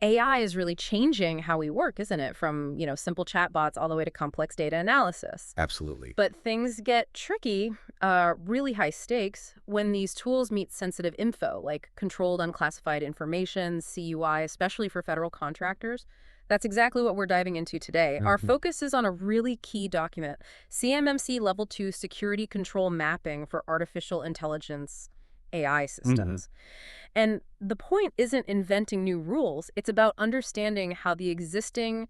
AI is really changing how we work, isn't it? From, simple chatbots all the way to complex data analysis. Absolutely. But things get tricky, really high stakes, when these tools meet sensitive info, like controlled unclassified information, CUI, especially for federal contractors. That's exactly what we're diving into today. Our Mhm. focus is on a really key document, CMMC Level 2 Security Control Mapping for Artificial Intelligence AI Mhm. systems. And the point isn't inventing new rules. It's about understanding how the existing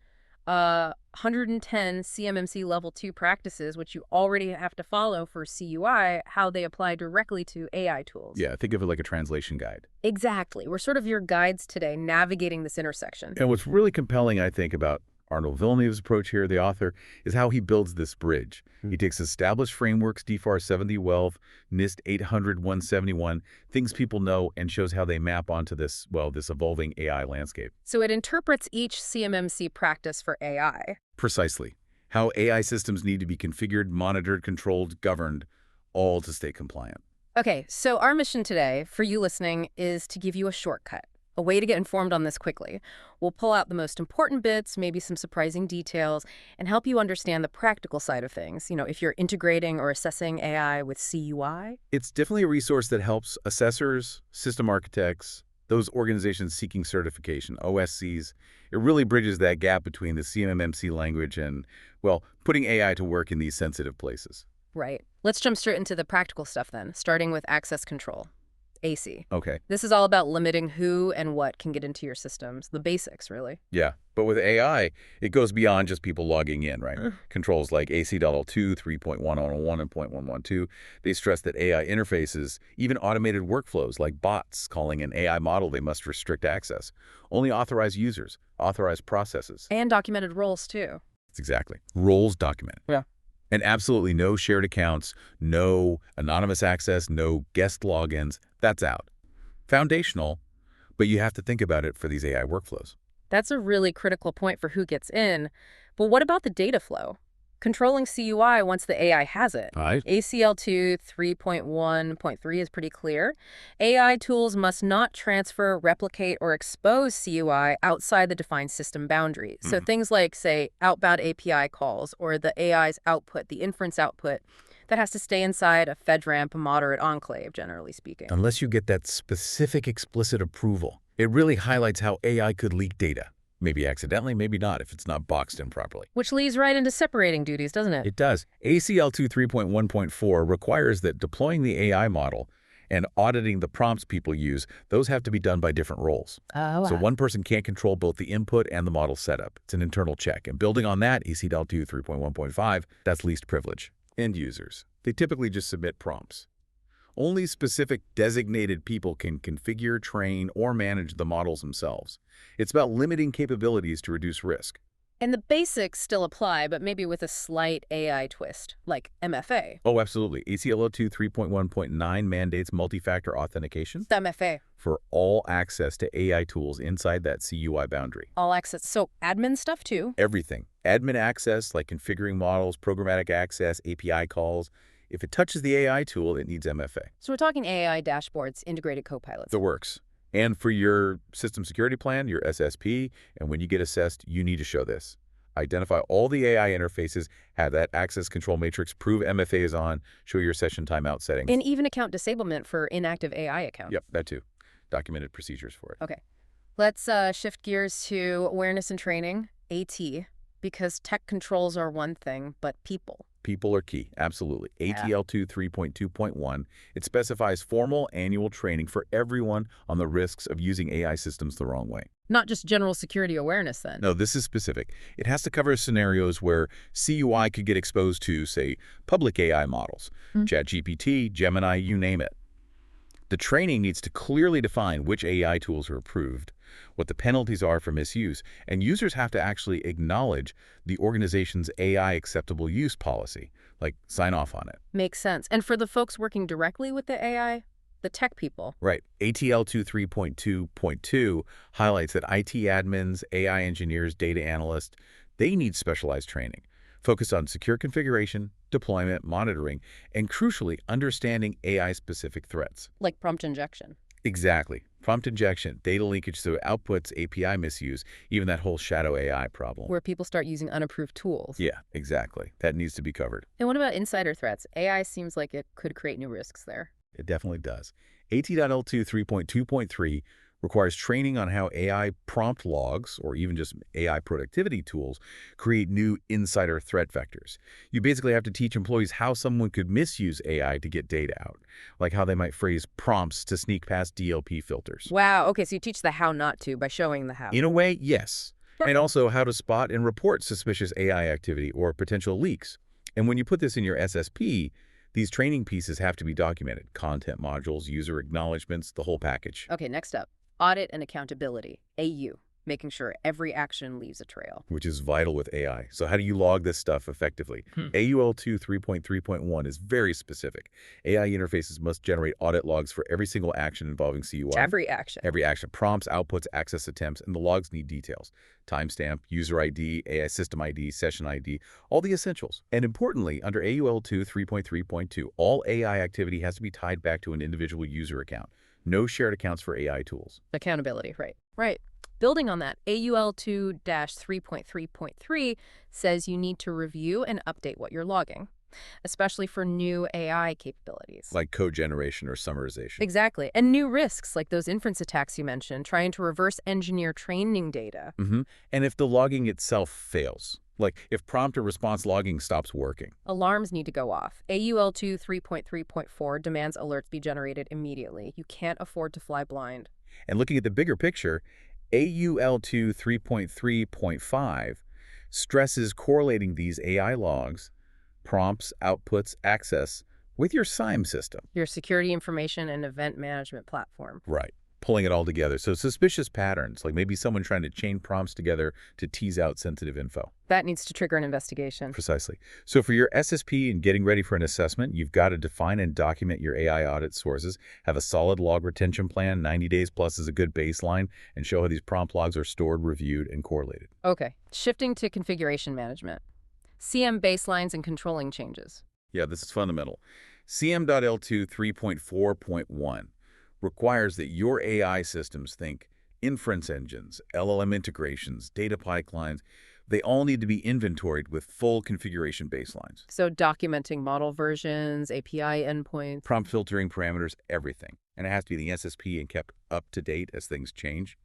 110 CMMC Level 2 practices, which you already have to follow for CUI, how they apply directly to AI tools. Yeah, think of it like a translation guide. Exactly. We're sort of your guides today navigating this intersection. And what's really compelling, I think, about Arnold Villeneuve's approach here, the author, is how he builds this bridge. He takes established frameworks, DFAR 7012, NIST 800 171, things people know, and shows how they map onto this, well, this evolving AI landscape. So it interprets each CMMC practice for AI. Precisely. How AI systems need to be configured, monitored, controlled, governed, all to stay compliant. Okay, so our mission today, for you listening, is to give you a shortcut, a way to get informed on this quickly. We'll pull out the most important bits, maybe some surprising details, and help you understand the practical side of things. If you're integrating or assessing AI with CUI. It's definitely a resource that helps assessors, system architects, those organizations seeking certification, OSCs. It really bridges that gap between the CMMC language and, well, putting AI to work in these sensitive places. Right. Let's jump straight into the practical stuff then, starting with access control, AC. Okay, This is all about limiting who and what can get into your systems, the basics, really. yeah. But with AI, it goes beyond just people logging in, right? Controls like AC.L2, 3.101, and .112, they stress that AI interfaces, even automated workflows like bots calling an AI model, they must restrict access. Only authorized users, authorized processes. And documented roles, too. That's exactly. Roles documented. Yeah. And absolutely no shared accounts, no anonymous access, no guest logins. That's out. Foundational, but you have to think about it for these AI workflows. That's a really critical point for who gets in. But what about the data flow? Controlling CUI once the AI has it. Right. ACL2 3.1.3 is pretty clear. AI tools must not transfer, replicate, or expose CUI outside the defined system boundary. So things like, say, outbound API calls or the AI's output, the inference output, that has to stay inside a FedRAMP moderate enclave, generally speaking. Unless you get that specific explicit approval. It really highlights how AI could leak data. Maybe accidentally, maybe not, if it's not boxed in properly. Which leads right into separating duties, doesn't it? It does. ACL2 3.1.4 requires that deploying the AI model and auditing the prompts people use, those have to be done by different roles. Oh, So one person can't control both the input and the model setup. It's an internal check. And building on that, ACL2 3.1.5, that's least privilege. End users. They typically just submit prompts. Only specific designated people can configure, train, or manage the models themselves. It's about limiting capabilities to reduce risk. and the basics still apply, but maybe with a slight AI twist, like MFA. Oh, absolutely. ACL02 3.1.9 mandates multi-factor authentication The MFA, for all access to AI tools inside that CUI boundary. all access. So admin stuff too. Everything. Admin access, like configuring models, programmatic access, API calls. If it touches the AI tool, it needs MFA. So we're talking AI dashboards, integrated copilots. The works. And for your system security plan, your SSP, and when you get assessed, you need to show this. Identify all the AI interfaces, have that access control matrix, prove MFA is on, show your session timeout settings. And even account disablement for inactive AI accounts. Yep, that too. Documented procedures for it. Okay. Let's shift gears to awareness and training, AT, because tech controls are one thing, but people. People are key, absolutely. Yeah. ATL2 3.2.1, it specifies formal annual training for everyone on the risks of using AI systems the wrong way. Not just general security awareness then. No, this is specific. It has to cover scenarios where CUI could get exposed to, say, public AI models, ChatGPT, Gemini, you name it. The training needs to clearly define which AI tools are approved, what the penalties are for misuse, and users have to actually acknowledge the organization's AI acceptable use policy, like sign off on it. Makes sense. And for the folks working directly with the AI, the tech people. Right. ATL2 3.2.2 highlights that IT admins, AI engineers, data analysts, they need specialized training, focused on secure configuration, deployment, monitoring, and crucially, understanding AI-specific threats. Like prompt injection. Exactly. Prompt injection, data leakage through outputs, API misuse, even that whole shadow AI problem. Where people start using unapproved tools. Yeah, exactly. That needs to be covered. And what about insider threats? AI seems like it could create new risks there. It definitely does. AT.L2 3.2.3 requires training on how AI prompt logs, or even just AI productivity tools, create new insider threat vectors. You basically have to teach employees how someone could misuse AI to get data out, like how they might phrase prompts to sneak past DLP filters. Wow, okay, so you teach the how not to by showing the how. In a way, yes. And also how to spot and report suspicious AI activity or potential leaks. And when you put this in your SSP, these training pieces have to be documented. Content modules, user acknowledgements, the whole package. Okay, next up, audit and accountability, AU, making sure every action leaves a trail. Which is vital with AI. So how do you log this stuff effectively? AUL2 3.3.1 is very specific. AI interfaces must generate audit logs for every single action involving CUI. Every action. Every action. Prompts, outputs, access attempts, and the logs need details. Timestamp, user ID, AI system ID, session ID, all the essentials. And importantly, under AUL2 3.3.2, all AI activity has to be tied back to an individual user account. No shared accounts for AI tools. Accountability, right. Right. Building on that, AUL2 3.3.3 says you need to review and update what you're logging, especially for new AI capabilities. Like code generation or summarization. Exactly. And new risks, like those inference attacks you mentioned, trying to reverse engineer training data. And if the logging itself fails, like if prompt or response logging stops working. Alarms need to go off. AUL2 3.3.4 demands alerts be generated immediately. You can't afford to fly blind. And looking at the bigger picture, AUL2 3.3.5 stresses correlating these AI logs, prompts, outputs, access with your SIME system. Your security information and event management platform. Right. Pulling it all together. So suspicious patterns, like maybe someone trying to chain prompts together to tease out sensitive info. That needs to trigger an investigation. Precisely. So for your SSP and getting ready for an assessment, you've got to define and document your AI audit sources, have a solid log retention plan, 90 days plus is a good baseline, and show how these prompt logs are stored, reviewed, and correlated. Okay, shifting to configuration management. CM baselines and controlling changes. Yeah, this is fundamental. CM.L2 3.4.1 requires that your AI systems think inference engines, LLM integrations, data pipelines. They all need to be inventoried with full configuration baselines. So documenting model versions, API endpoints. Prompt filtering parameters, everything. And it has to be the SSP and kept up to date as things change.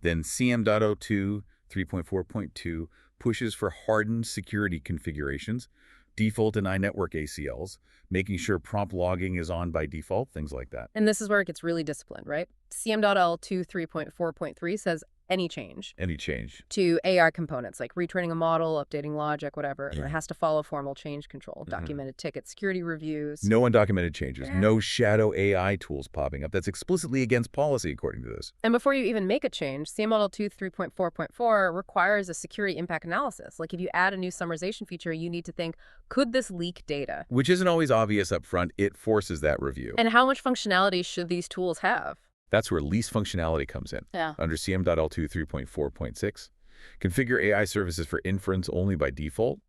Then CM.02 3.4.2 pushes for hardened security configurations, default and iNetwork ACLs, making sure prompt logging is on by default, things like that. And this is where it gets really disciplined, right? CM.L2 3.4.3 says any change. Any change. To AI components, like retraining a model, updating logic, whatever. Yeah. And it has to follow formal change control, documented tickets, security reviews. No undocumented changes. No shadow AI tools popping up. That's explicitly against policy, according to this. And before you even make a change, CM.L2 3.4.4 requires a security impact analysis. Like if you add a new summarization feature, you need to think, could this leak data? Which isn't always obvious up front. It forces that review. And how much functionality should these tools have? That's where least functionality comes in. Yeah. Under CM.L2 3.4.6, configure AI services for inference only by default.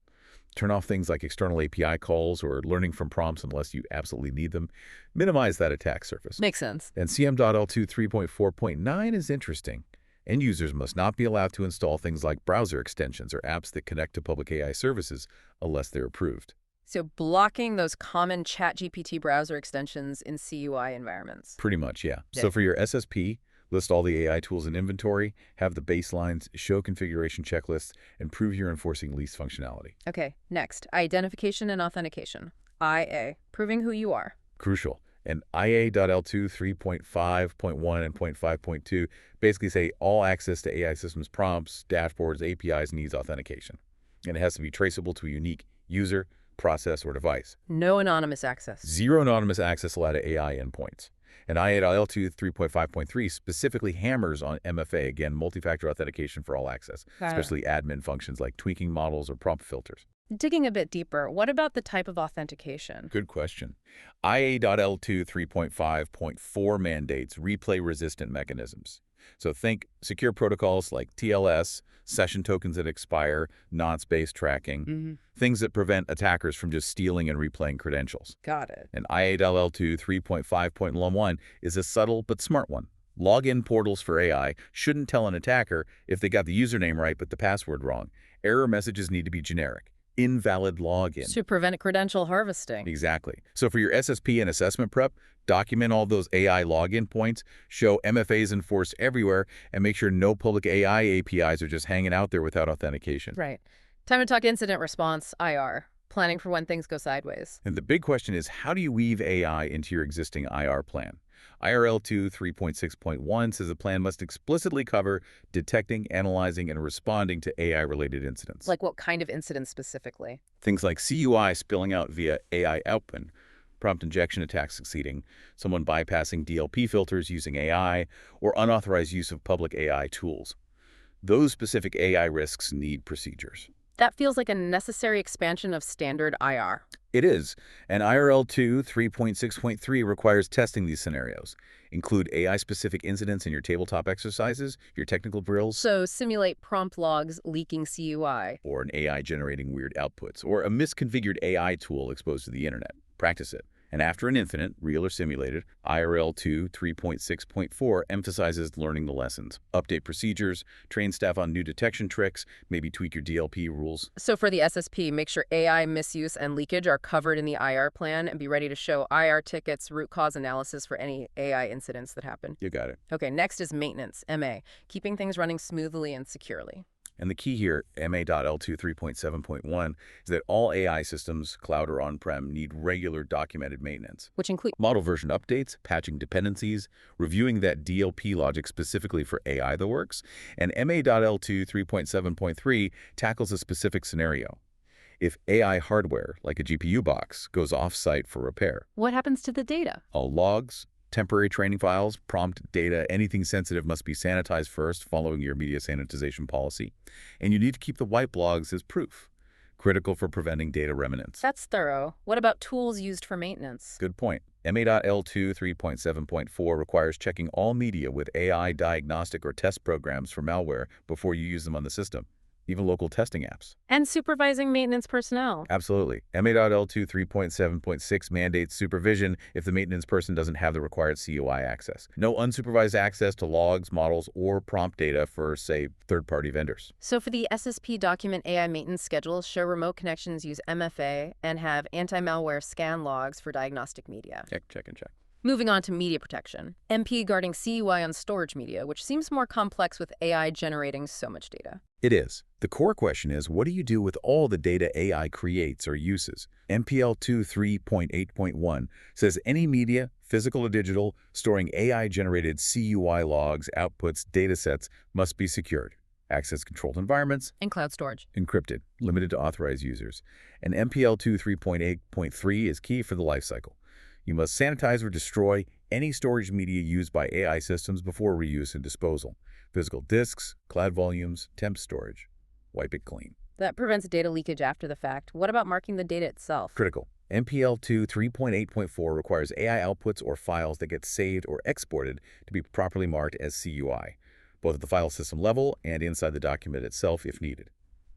Turn off things like external API calls or learning from prompts unless you absolutely need them. Minimize that attack surface. Makes sense. And CM.L2 3.4.9 is interesting. End users must not be allowed to install things like browser extensions or apps that connect to public AI services unless they're approved. So blocking those common ChatGPT browser extensions in CUI environments. Pretty much, yeah. So for your SSP, list all the AI tools in inventory, have the baselines, show configuration checklists, and prove you're enforcing least functionality. Okay, next, identification and authentication. IA, proving who you are. Crucial. And IA.L2 3.5.1 and 0.5.2 basically say all access to AI systems prompts, dashboards, APIs needs authentication. And it has to be traceable to a unique user, process, or device. No anonymous access. Zero anonymous access allowed to AI endpoints. And IA.L2 3.5.3 specifically hammers on MFA, again, multi-factor authentication for all access, especially admin functions like tweaking models or prompt filters. Digging a bit deeper, what about the type of authentication? Good question. IA.L2 3.5.4 mandates replay-resistant mechanisms. So think secure protocols like TLS, session tokens that expire, nonce-based tracking, things that prevent attackers from just stealing and replaying credentials. Got it. And IA.L2 3.5.1 is a subtle but smart one. Login portals for AI shouldn't tell an attacker if they got the username right but the password wrong. Error messages need to be generic. Invalid login. To prevent credential harvesting. Exactly. So for your SSP and assessment prep, document all those AI login points, show MFAs enforced everywhere, and make sure no public AI APIs are just hanging out there without authentication. Right. Time to talk incident response, IR. Planning for when things go sideways. And the big question is, how do you weave AI into your existing IR plan? IRL2 3.6.1 says the plan must explicitly cover detecting, analyzing, and responding to AI-related incidents. Like what kind of incidents specifically? Things like CUI spilling out via AI output, prompt injection attacks succeeding, someone bypassing DLP filters using AI, or unauthorized use of public AI tools. Those specific AI risks need procedures. That feels like a necessary expansion of standard IR. It is, and IRL2 3.6.3 requires testing these scenarios. Include AI-specific incidents in your tabletop exercises, your technical drills, So simulate prompt logs leaking CUI. or an AI generating weird outputs, or a misconfigured AI tool exposed to the internet. Practice it. And after an incident, real or simulated, IRL2 3.6.4 emphasizes learning the lessons. Update procedures, train staff on new detection tricks, maybe tweak your DLP rules. So for the SSP, make sure AI misuse and leakage are covered in the IR plan and be ready to show IR tickets, root cause analysis for any AI incidents that happen. You got it. Okay, next is maintenance, MA, keeping things running smoothly and securely. And the key here, MA.L2 3.7.1, is that all AI systems, cloud or on-prem, need regular documented maintenance. Which include Model version updates, patching dependencies, reviewing that DLP logic specifically for AI that works, and MA.L2 3.7.3 tackles a specific scenario. If AI hardware, like a GPU box, goes off-site for repair, what happens to the data? all logs, temporary training files, prompt data, anything sensitive must be sanitized first following your media sanitization policy. And you need to keep the wipe logs as proof, critical for preventing data remnants. That's thorough. What about tools used for maintenance? Good point. MA.L2 3.7.4 requires checking all media with AI diagnostic or test programs for malware before you use them on the system, even local testing apps. And supervising maintenance personnel. Absolutely. MA.L2 3.7.6 mandates supervision if the maintenance person doesn't have the required CUI access. No unsupervised access to logs, models, or prompt data for, say, third-party vendors. So for the SSP document AI maintenance schedules, show remote connections use MFA and have anti-malware scan logs for diagnostic media. Check. Moving on to media protection. MP guarding CUI on storage media, which seems more complex with AI generating so much data. It is. The core question is, what do you do with all the data AI creates or uses? MPL2 3.8.1 says any media, physical or digital, storing AI-generated CUI logs, outputs, datasets must be secured. Access-controlled environments, And cloud storage. encrypted, limited to authorized users. And MPL2 3.8.3 is key for the lifecycle. You must sanitize or destroy any storage media used by AI systems before reuse and disposal. Physical disks, cloud volumes, temp storage. Wipe it clean. That prevents data leakage after the fact. What about marking the data itself? Critical. MPL2 3.8.4 requires AI outputs or files that get saved or exported to be properly marked as CUI, both at the file system level and inside the document itself if needed.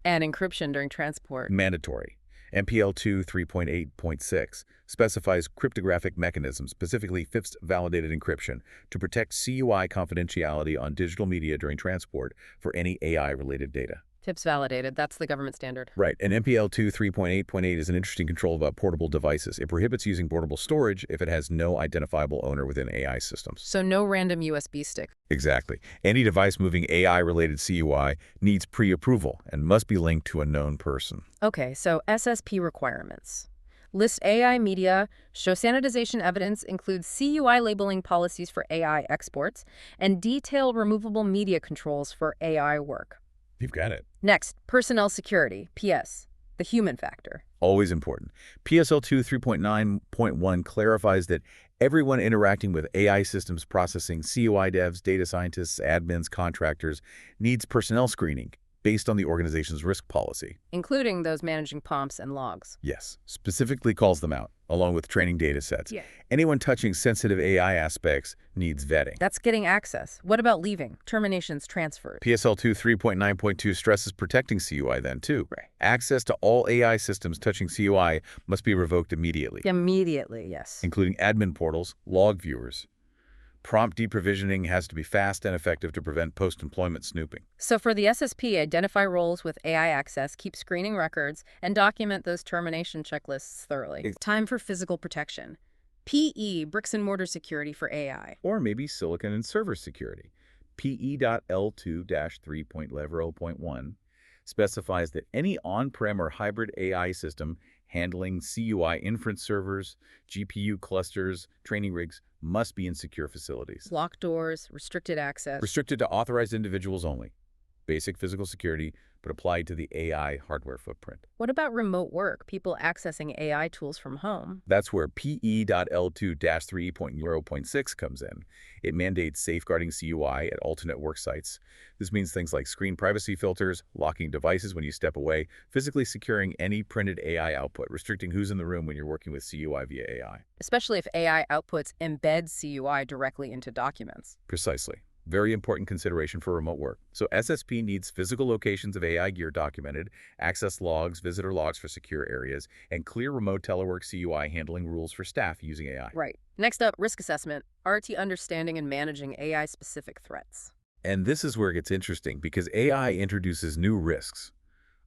And encryption during transport. Mandatory. MPL2 3.8.6 specifies cryptographic mechanisms, specifically FIPS-validated encryption, to protect CUI confidentiality on digital media during transport for any AI-related data. FIPS validated. That's the government standard. Right, and MPL2 3.8.8 is an interesting control about portable devices. It prohibits using portable storage if it has no identifiable owner within AI systems. So no random USB stick. Exactly. Any device moving AI-related CUI needs pre-approval and must be linked to a known person. Okay, so SSP requirements. List AI media, show sanitization evidence, include CUI labeling policies for AI exports, and detail removable media controls for AI work. You've got it. Next, personnel security, PS, the human factor. Always important. PSL2 3.9.1 clarifies that everyone interacting with AI systems processing, CUI devs, data scientists, admins, contractors, needs personnel screening based on the organization's risk policy. Including those managing prompts and logs. Yes, specifically calls them out, along with training data sets. Yeah. Anyone touching sensitive AI aspects needs vetting. That's getting access. What about leaving? Terminations transferred. PSL2 3.9.2 stresses protecting CUI then, too. Right. Access to all AI systems touching CUI must be revoked immediately, Immediately, yes. including admin portals, log viewers. Prompt deprovisioning has to be fast and effective to prevent post-employment snooping. So for the SSP, identify roles with AI access, keep screening records, and document those termination checklists thoroughly. Time for physical protection. PE, bricks and mortar security for AI. Or maybe silicon and server security. PE.L2-3.0.1 specifies that any on-prem or hybrid AI system handling CUI inference servers, GPU clusters, training rigs must be in secure facilities. Locked doors, restricted access. Restricted to authorized individuals only. Basic physical security, but applied to the AI hardware footprint. What about remote work, people accessing AI tools from home? That's where PE.L2-3.0.6 comes in. It mandates safeguarding CUI at alternate work sites. This means things like screen privacy filters, locking devices when you step away, physically securing any printed AI output, restricting who's in the room when you're working with CUI via AI. Especially if AI outputs embed CUI directly into documents. Precisely. Very important consideration for remote work. So SSP needs physical locations of AI gear documented, access logs, visitor logs for secure areas, and clear remote telework CUI handling rules for staff using AI. Right. Next up, risk assessment, RT understanding and managing AI-specific threats. And this is where it gets interesting because AI introduces new risks.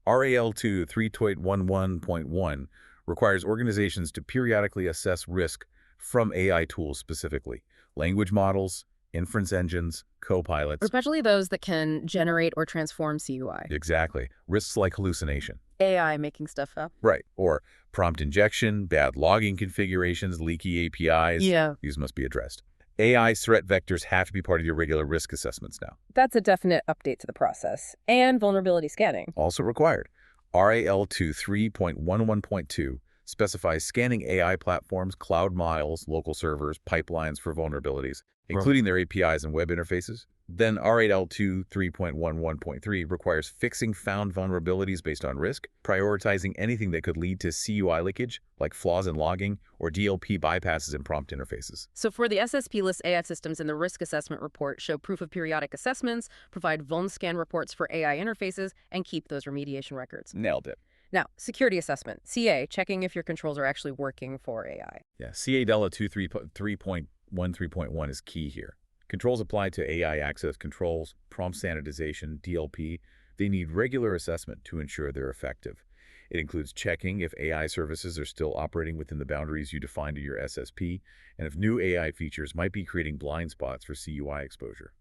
RAL2 3.11.1 requires organizations to periodically assess risk from AI tools specifically, language models, inference engines, co-pilots. Especially those that can generate or transform CUI. Exactly. Risks like hallucination. AI making stuff up. Right. Or prompt injection, bad logging configurations, leaky APIs. Yeah. These must be addressed. AI threat vectors have to be part of your regular risk assessments now. That's a definite update to the process. And vulnerability scanning. Also required. RAL2 3.11.2 specifies scanning AI platforms, cloud models, local servers, pipelines for vulnerabilities, including their APIs and web interfaces. Then RAL2 3.11.3 requires fixing found vulnerabilities based on risk, prioritizing anything that could lead to CUI leakage, like flaws in logging or DLP bypasses in prompt interfaces. So for the SSP list AI systems in the risk assessment report, show proof of periodic assessments, provide vuln-scan reports for AI interfaces, and keep those remediation records. Nailed it. Now, security assessment, CA, checking if your controls are actually working for AI. Yeah, CA.L2 3.13.1 is key here. Controls applied to AI access controls, prompt sanitization, DLP, they need regular assessment to ensure they're effective. It includes checking if AI services are still operating within the boundaries you defined in your SSP, and if new AI features might be creating blind spots for CUI exposure.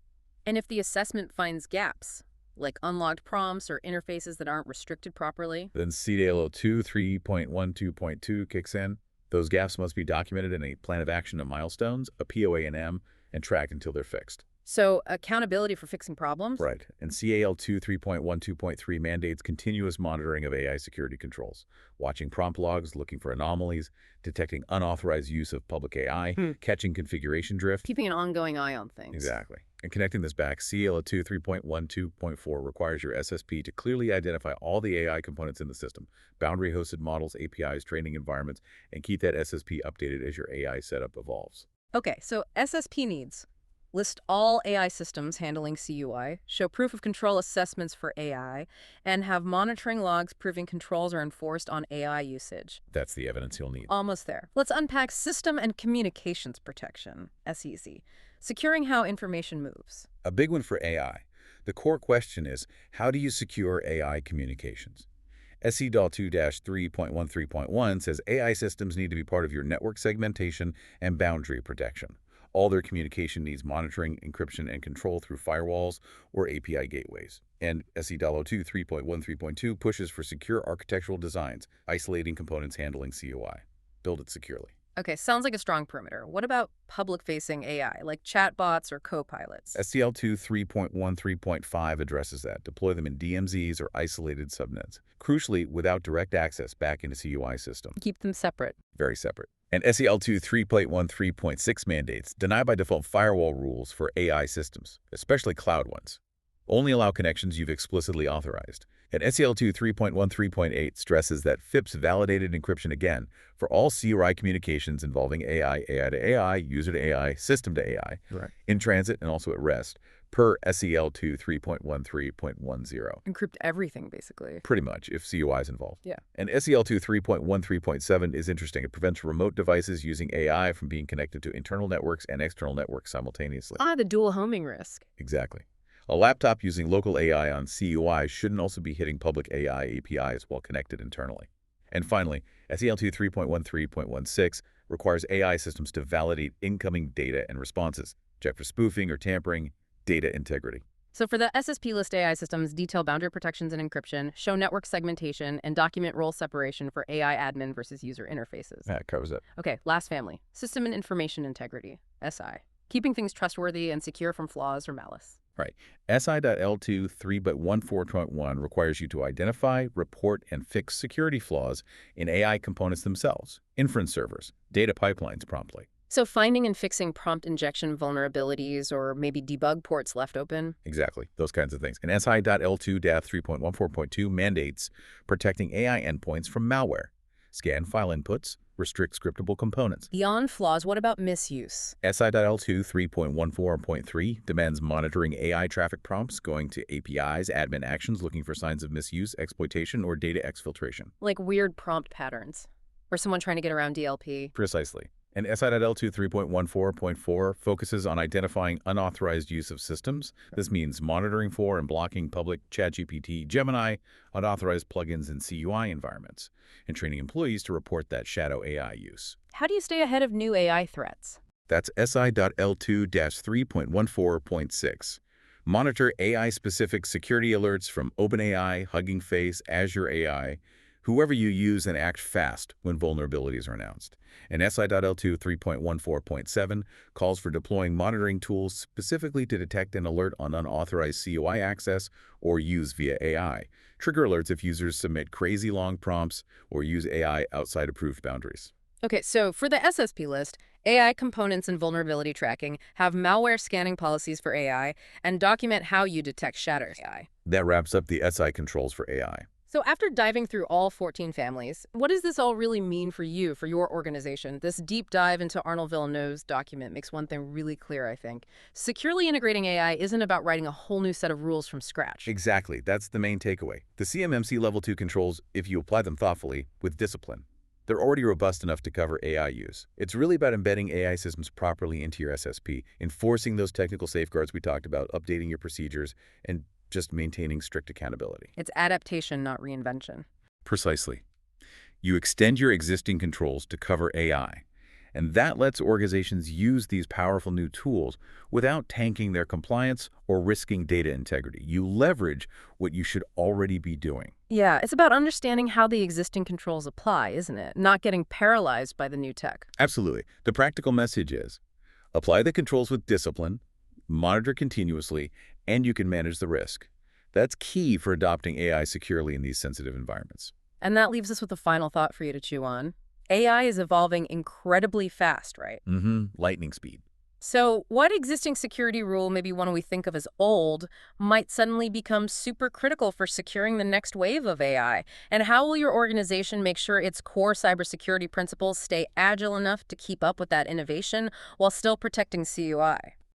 And if the assessment finds gaps, like unlocked prompts or interfaces that aren't restricted properly, then CA.L2 3.12.2 kicks in. Those gaps must be documented in a plan of action and milestones, a POA&M, and tracked until they're fixed. So accountability for fixing problems? Right. And CAL2 3.12.3 mandates continuous monitoring of AI security controls, watching prompt logs, looking for anomalies, detecting unauthorized use of public AI, catching configuration drift. Keeping an ongoing eye on things. Exactly. And connecting this back, CAL2 3.12.4 requires your SSP to clearly identify all the AI components in the system, boundary-hosted models, APIs, training environments, and keep that SSP updated as your AI setup evolves. Okay, so SSP needs. List all AI systems handling CUI, show proof of control assessments for AI, and have monitoring logs proving controls are enforced on AI usage. That's the evidence you'll need. Almost there. Let's unpack system and communications protection, SEC, securing how information moves. A big one for AI. The core question is, how do you secure AI communications? SE.2 3.13.1 says AI systems need to be part of your network segmentation and boundary protection. All their communication needs monitoring, encryption, and control through firewalls or API gateways. And SE.2 3.13.2 pushes for secure architectural designs, isolating components handling CUI. Build it securely. Okay, sounds like a strong perimeter. What about public-facing AI, like chatbots or co-pilots? SDL2 3.13.5 addresses that. Deploy them in DMZs or isolated subnets. Crucially, without direct access back into CUI system. Keep them separate. Very separate. And SEL2 3.13.6 mandates deny by default firewall rules for AI systems, especially cloud ones. Only allow connections you've explicitly authorized. And SEL2 3.13.8 stresses that FIPS validated encryption again for all CUI communications involving AI, AI to AI, user to AI, system to AI, in transit and also at rest, per SEL2 3.13.10. Encrypt everything, basically. Pretty much, if CUI is involved. Yeah. And SEL2 3.13.7 is interesting. It prevents remote devices using AI from being connected to internal networks and external networks simultaneously. Ah, the dual homing risk. Exactly. A laptop using local AI on CUI shouldn't also be hitting public AI APIs while connected internally. And finally, SEL2 3.13.16 requires AI systems to validate incoming data and responses, check for spoofing or tampering, data integrity. So for the SSP list AI systems, detail boundary protections and encryption, show network segmentation, and document role separation for AI admin versus user interfaces. That covers it. Okay, last family. System and information integrity, SI. Keeping things trustworthy and secure from flaws or malice. Right. SI.L2 3.14.1 requires you to identify, report, and fix security flaws in AI components themselves, inference servers, data pipelines promptly. So finding and fixing prompt injection vulnerabilities or maybe debug ports left open. Exactly, those kinds of things. And SI.L2-3.14.2 mandates protecting AI endpoints from malware, scan file inputs, restrict scriptable components. Beyond flaws, what about misuse? SI.L2 3.14.3 demands monitoring AI traffic prompts going to APIs, admin actions looking for signs of misuse, exploitation, or data exfiltration. Like weird prompt patterns, or someone trying to get around DLP. Precisely. And SI.L2 3.14.4 focuses on identifying unauthorized use of systems. This means monitoring for and blocking public ChatGPT, Gemini, unauthorized plugins in CUI environments, and training employees to report that shadow AI use. How do you stay ahead of new AI threats? That's SI.L2-3.14.6. Monitor AI-specific security alerts from OpenAI, Hugging Face, Azure AI, whoever you use, and act fast when vulnerabilities are announced. And SI.L2 3.14.7 calls for deploying monitoring tools specifically to detect and alert on unauthorized CUI access or use via AI. Trigger alerts if users submit crazy long prompts or use AI outside approved boundaries. Okay, so for the SSP list, AI components and vulnerability tracking have malware scanning policies for AI and document how you detect shadow AI. That wraps up the SI controls for AI. So after diving through all 14 families, what does this all really mean for you, for your organization? This deep dive into Arnold Villeneuve's document makes one thing really clear, I think. Securely integrating AI isn't about writing a whole new set of rules from scratch. Exactly. That's the main takeaway. The CMMC Level 2 controls, if you apply them thoughtfully, with discipline, they're already robust enough to cover AI use. It's really about embedding AI systems properly into your SSP, enforcing those technical safeguards we talked about, updating your procedures, and just maintaining strict accountability. It's adaptation, not reinvention. Precisely. You extend your existing controls to cover AI, and that lets organizations use these powerful new tools without tanking their compliance or risking data integrity. You leverage what you should already be doing. Yeah, it's about understanding how the existing controls apply, isn't it? Not getting paralyzed by the new tech. Absolutely. The practical message is, apply the controls with discipline, monitor continuously, and you can manage the risk. That's key for adopting AI securely in these sensitive environments. And that leaves us with a final thought for you to chew on. AI is evolving incredibly fast, right? Lightning speed. So what existing security rule, maybe one we think of as old, might suddenly become super critical for securing the next wave of AI? And how will your organization make sure its core cybersecurity principles stay agile enough to keep up with that innovation while still protecting CUI?